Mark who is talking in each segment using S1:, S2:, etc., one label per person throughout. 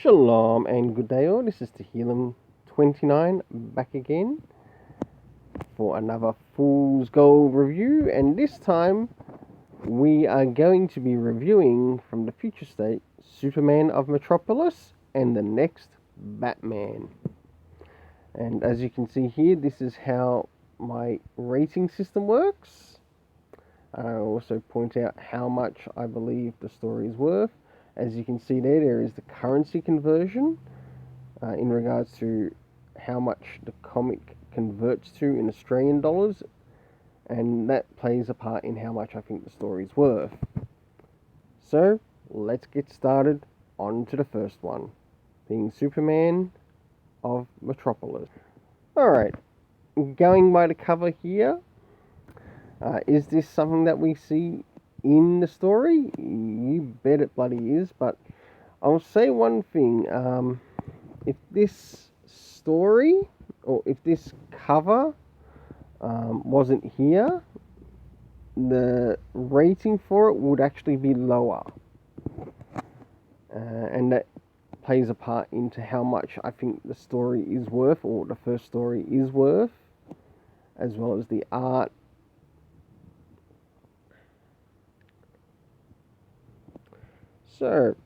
S1: Shalom and good day all, this is Tehillim29 back again for another Fool's Gold review, and this time we are going to be reviewing from the future state Superman of Metropolis and the next Batman. And as you can see here, this is how my rating system works. I also point out how much I believe the story is worth. As you can see there is the currency conversion in regards to how much the comic converts to in Australian dollars, and that plays a part in how much I think the story is worth. So let's get started on to the first one, being Superman of Metropolis. Alright, going by the cover here, is this something that we see in the story? You bet it bloody is, but I'll say one thing. If this story, or if this cover wasn't here, the rating for it would actually be lower. And that plays a part into how much I think the story is worth, or the first story is worth, as well as the art. So,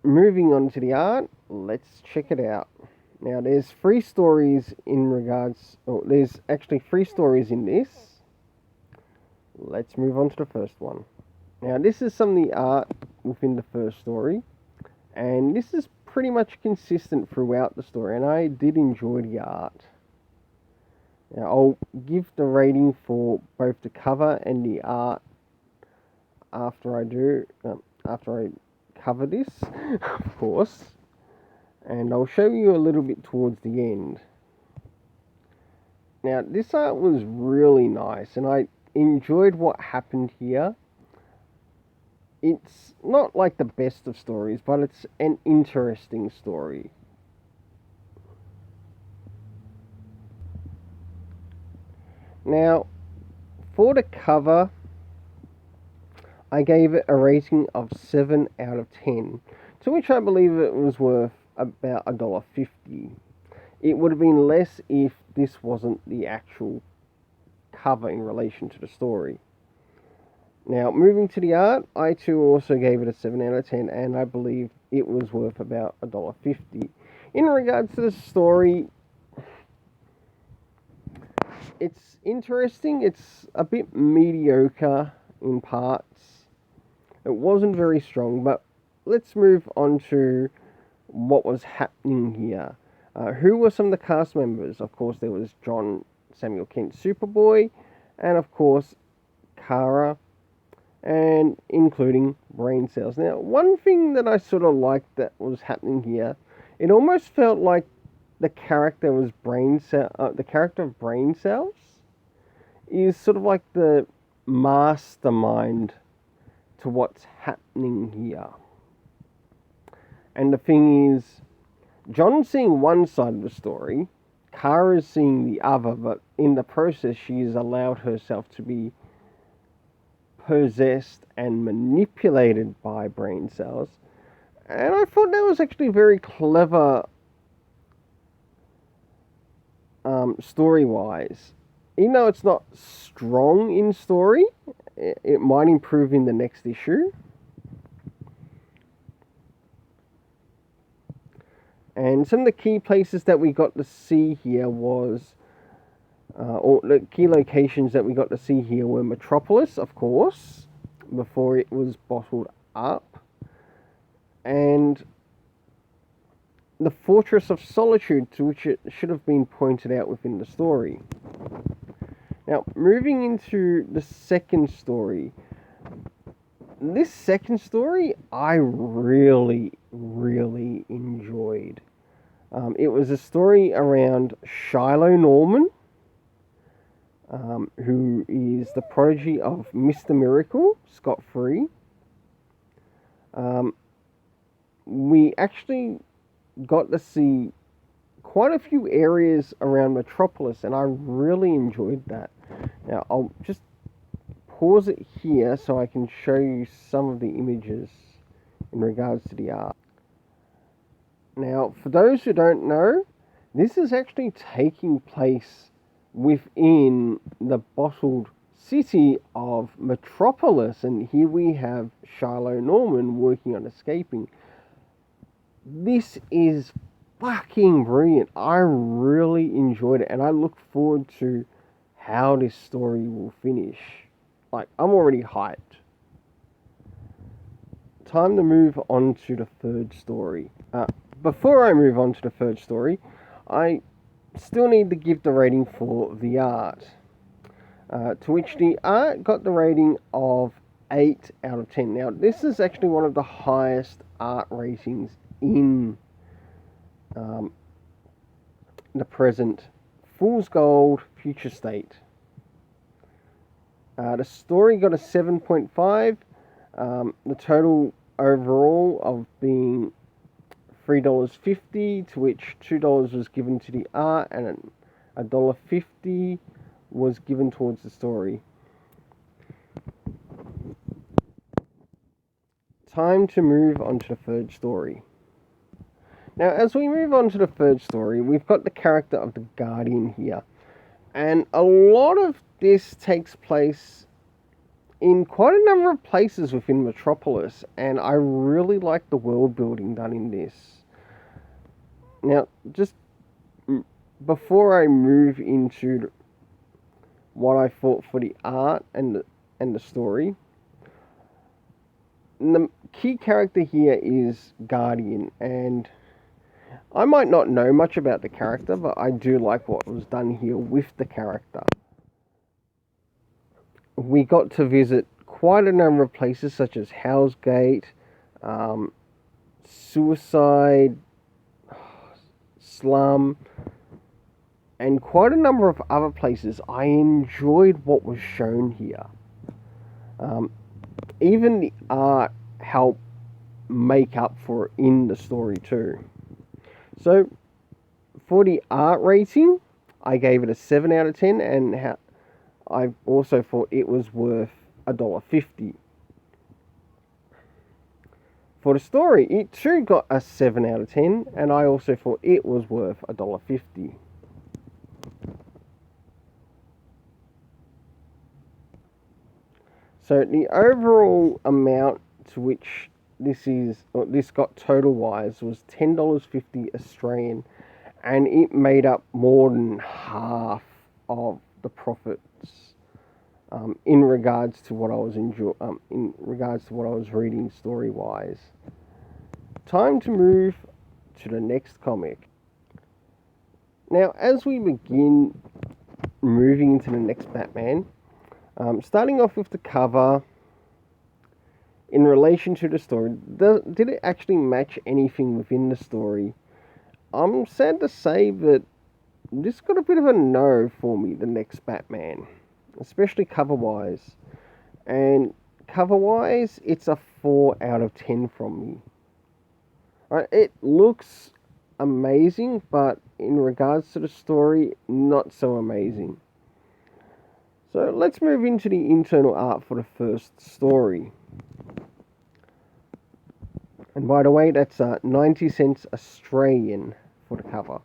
S1: moving on to the art, let's check it out. Now, there's three stories in regards, there's actually three stories in this. Let's move on to the first one. Now, this is some of the art within the first story, and this is pretty much consistent throughout the story, and I did enjoy the art. Now, I'll give the rating for both the cover and the art after I cover this, of course, and I'll show you a little bit towards the end. Now, this art was really nice, and I enjoyed what happened here. It's not like the best of stories, but it's an interesting story. Now, for the cover, I gave it a rating of 7 out of 10, to which I believe it was worth about $1.50. It would have been less if this wasn't the actual cover in relation to the story. Now, moving to the art, I too also gave it a 7 out of 10, and I believe it was worth about $1.50. In regards to the story, it's interesting. It's a bit mediocre in parts. It wasn't very strong, but let's move on to what was happening here. Who were some of the cast members? Of course, there was John Samuel Kent, Superboy, and of course, Kara, and including Brain Cells. Now, one thing that I sort of liked that was happening here, it almost felt like the character was the character of Brain Cells is sort of like the mastermind to what's happening here. And the thing is, John's seeing one side of the story, Kara's seeing the other, but in the process she has allowed herself to be possessed and manipulated by Brain Cells. And I thought that was actually very clever story-wise. Even though it's not strong in story, it might improve in the next issue. And some of the key places that we got to see here was, or the key locations that we got to see here were Metropolis, of course, before it was bottled up, and the Fortress of Solitude, to which it should have been pointed out within the story. Now, moving into the second story. This second story, I really, really enjoyed. It was a story around Shiloh Norman, who is the prodigy of Mr. Miracle, Scott Free. We actually got to see quite a few areas around Metropolis, and I really enjoyed that. Now, I'll just pause it here so I can show you some of the images in regards to the art. Now, for those who don't know, this is actually taking place within the bottled city of Metropolis, and here we have Shiloh Norman working on escaping. This is fucking brilliant. I really enjoyed it, and I look forward to how this story will finish. Like, I'm already hyped. Time to move on to the third story. Before I move on to the third story, I still need to give the rating for the art. To which the art got the rating of 8 out of 10. Now, this is actually one of the highest art ratings in the present Fool's Gold future state. The story got a 7.5. The total overall of being $3.50, to which $2 was given to the art and $1.50 was given towards the story. Time to move on to the third story. Now, as we move on to the third story, we've got the character of the Guardian here. And a lot of this takes place in quite a number of places within Metropolis, and I really like the world building done in this. Now, just before I move into what I thought for the art and the story, the key character here is Guardian, and I might not know much about the character, but I do like what was done here with the character. We got to visit quite a number of places such as Hell's Gate, Suicide, Slum, and quite a number of other places. I enjoyed what was shown here. Even the art helped make up for it in the story too. So, for the art rating, I gave it a 7 out of 10, and I also thought it was worth $1.50. For the story, it too got a 7 out of 10, and I also thought it was worth $1.50. So the overall amount to which this got total wise was $10.50 Australian, and it made up more than half of the profits in regards to what I was reading story wise. Time to move to the next comic. Now, as we begin moving into the next Batman, starting off with the cover, in relation to the story, did it actually match anything within the story? I'm sad to say that this got a bit of a no for me, the next Batman, especially cover-wise. And cover-wise, it's a 4 out of 10 from me. Right, it looks amazing, but in regards to the story, not so amazing. So let's move into the internal art for the first story. And by the way, that's 90 cents Australian for the cover.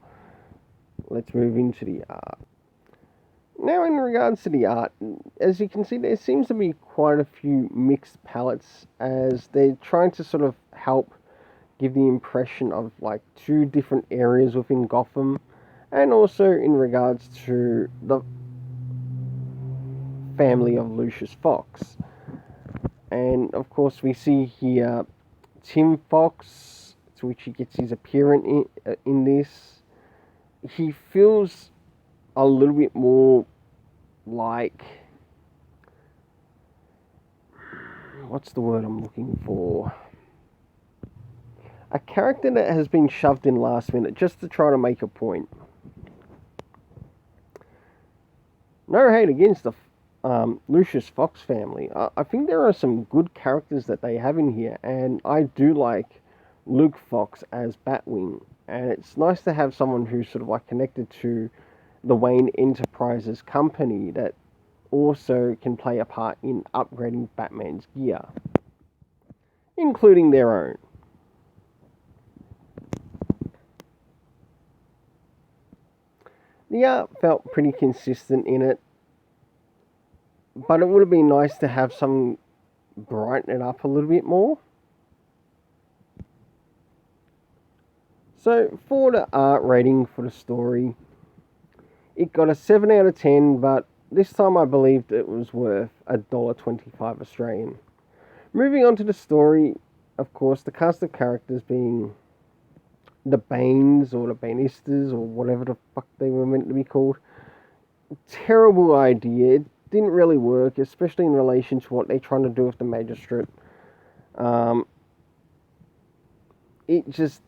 S1: Let's move into the art. Now, in regards to the art, as you can see, there seems to be quite a few mixed palettes, as they're trying to sort of help give the impression of like two different areas within Gotham, and also in regards to the family of Lucius Fox. And of course, we see here Tim Fox, to which he gets his appearance in this. He feels a little bit more like, what's the word I'm looking for? A character that has been shoved in last minute just to try to make a point. No hate against the Lucius Fox family. I think there are some good characters that they have in here, and I do like Luke Fox as Batwing, and it's nice to have someone who's sort of like connected to the Wayne Enterprises company that also can play a part in upgrading Batman's gear. including their own. The art felt pretty consistent in it, but it would have been nice to have some brighten it up a little bit more. So for the art rating for the story, it got a 7 out of 10, but this time I believed it was worth $1.25 Australian. Moving on to the story, of course, the cast of characters being the Banes or the Banistas or whatever the fuck they were meant to be called. Terrible idea. It didn't really work, especially in relation to what they're trying to do with the magistrate. It just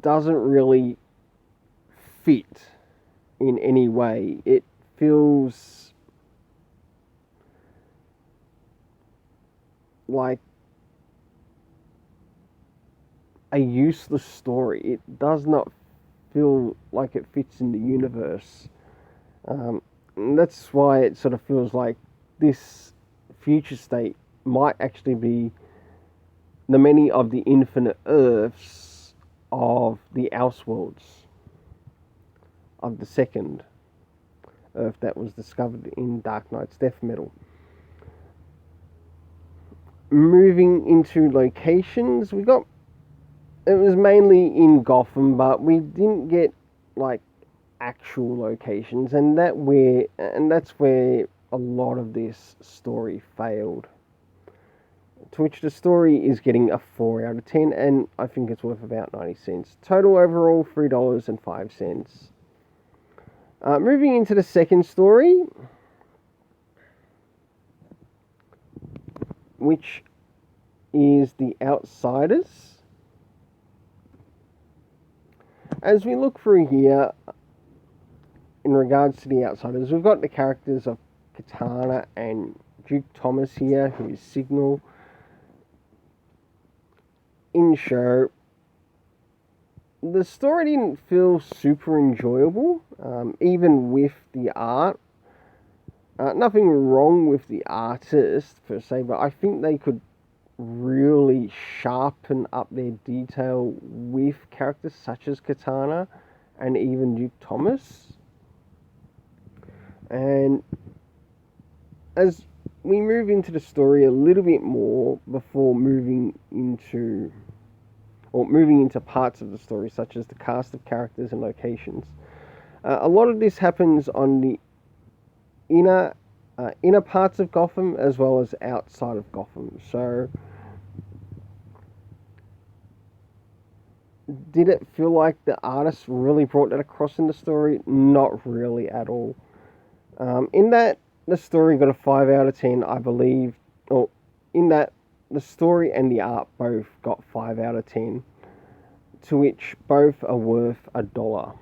S1: doesn't really fit in any way. It feels like a useless story. It does not feel like it fits in the universe. And that's why it sort of feels like this future state might actually be the many of the infinite Earths of the Elseworlds, of the second Earth that was discovered in Dark Knight's death metal. Moving into locations, it was mainly in Gotham, but we didn't get like actual locations, and that's where a lot of this story failed. To which the story is getting a 4 out of 10, and I think it's worth about 90 cents. Total overall, $3.05. Moving into the second story, which is The Outsiders. As we look through here, in regards to The Outsiders, we've got the characters of Katana and Duke Thomas here, who is Signal. In show, the story didn't feel super enjoyable, even with the art. Nothing wrong with the artist per se, but I think they could really sharpen up their detail with characters such as Katana and even Duke Thomas. And as we move into the story a little bit more before moving into parts of the story, such as the cast of characters and locations, a lot of this happens on the inner parts of Gotham as well as outside of Gotham. So did it feel like the artist really brought that across in the story? Not really at all. In that the story got a 5 out of 10, I believe, or in that the story and the art both got 5 out of 10, to which both are worth $1.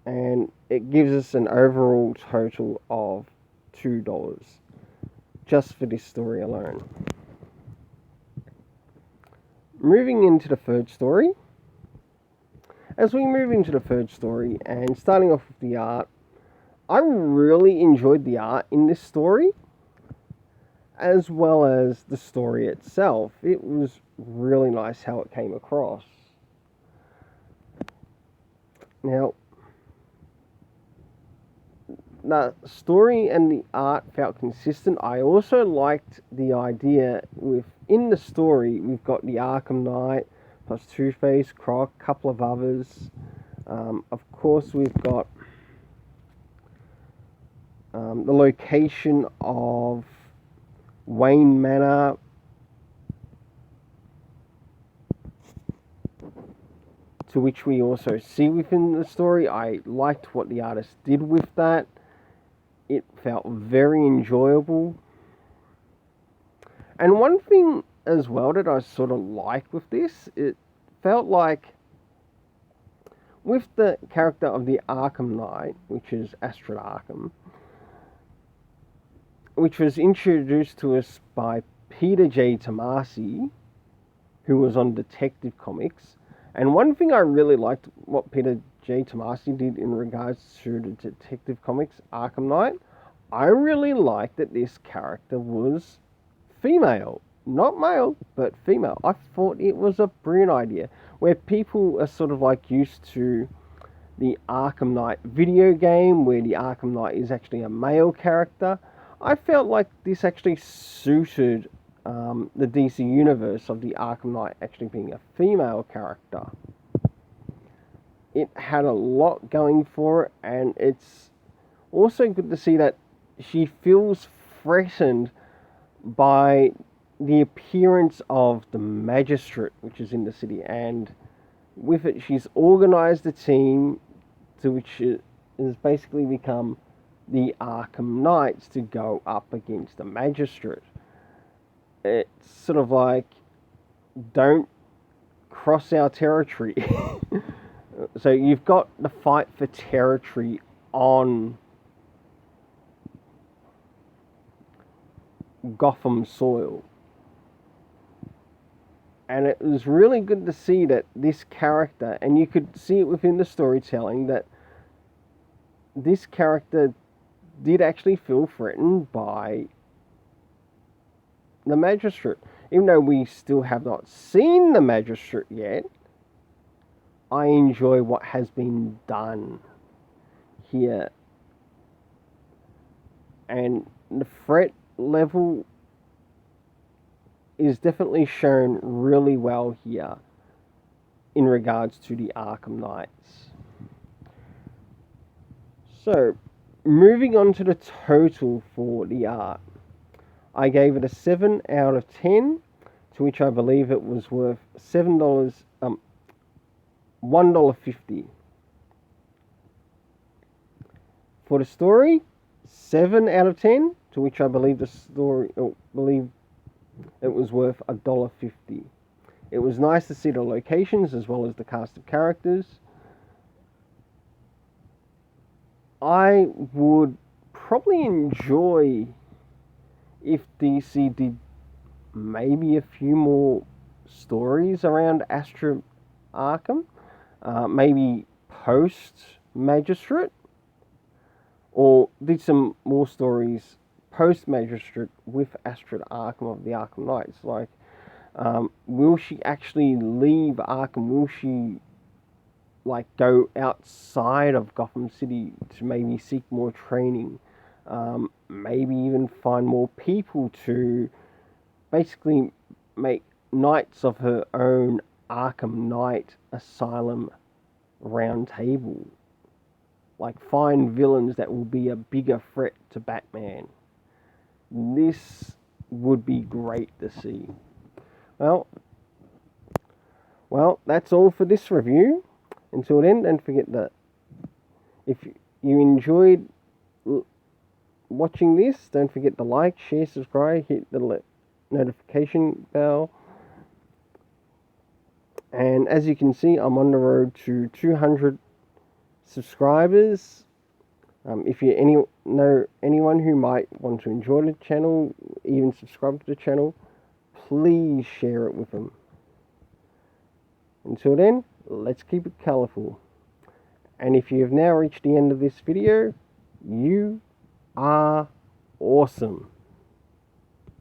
S1: And it gives us an overall total of $2 just for this story alone. Moving into the third story. As we move into the third story and starting off with the art, I really enjoyed the art in this story, as well as the story itself. It was really nice how it came across. Now, the story and the art felt consistent. I also liked the idea within the story, we've got the Arkham Knight, plus Two-Face, Croc, a couple of others. Of course, we've got the location of Wayne Manor, to which we also see within the story. I liked what the artist did with that. It felt very enjoyable. And one thing as well that I sort of like with this, it felt like with the character of the Arkham Knight, which is Astrid Arkham, which was introduced to us by Peter J. Tomasi, who was on Detective Comics. And one thing I really liked what Peter J. Tomasi did in regards to the Detective Comics Arkham Knight, I really liked that this character was female. Not male, but female. I thought it was a brilliant idea. Where people are sort of like used to the Arkham Knight video game, where the Arkham Knight is actually a male character, I felt like this actually suited the DC universe of the Arkham Knight actually being a female character. It had a lot going for it, and it's also good to see that she feels threatened by the appearance of the magistrate, which is in the city, and with it, she's organised a team to which it has basically become the Arkham Knights to go up against the magistrate. It's sort of like, don't cross our territory. So you've got the fight for territory on Gotham soil. And it was really good to see that this character, and you could see it within the storytelling, that this character did actually feel threatened by the magistrate. Even though we still have not seen the magistrate yet, I enjoy what has been done here. And the threat level is definitely shown really well here in regards to the Arkham Knights. So, moving on to the total for the art. I gave it a 7 out of 10, to which I believe it was worth $1.50. For the story, 7 out of 10, to which I believe it was worth $1.50. It was nice to see the locations as well as the cast of characters. I would probably enjoy if DC did maybe a few more stories around Astra Arkham, maybe post Magistrate, or did some more stories post Magistrate with Astrid Arkham of the Arkham Knights. Like, will she actually leave Arkham? Will she like go outside of Gotham City to maybe seek more training? Maybe even find more people to basically make knights of her own Arkham Knight Asylum round table. Like, find villains that will be a bigger threat to Batman. This would be great to see. Well, that's all for this review. Until then, don't forget that if you enjoyed watching this, don't forget to like, share, subscribe, hit the notification bell. And as you can see, I'm on the road to 200 subscribers. If you know anyone who might want to enjoy the channel, even subscribe to the channel, please share it with them. Until then, let's keep it colourful. And if you have now reached the end of this video, you are awesome.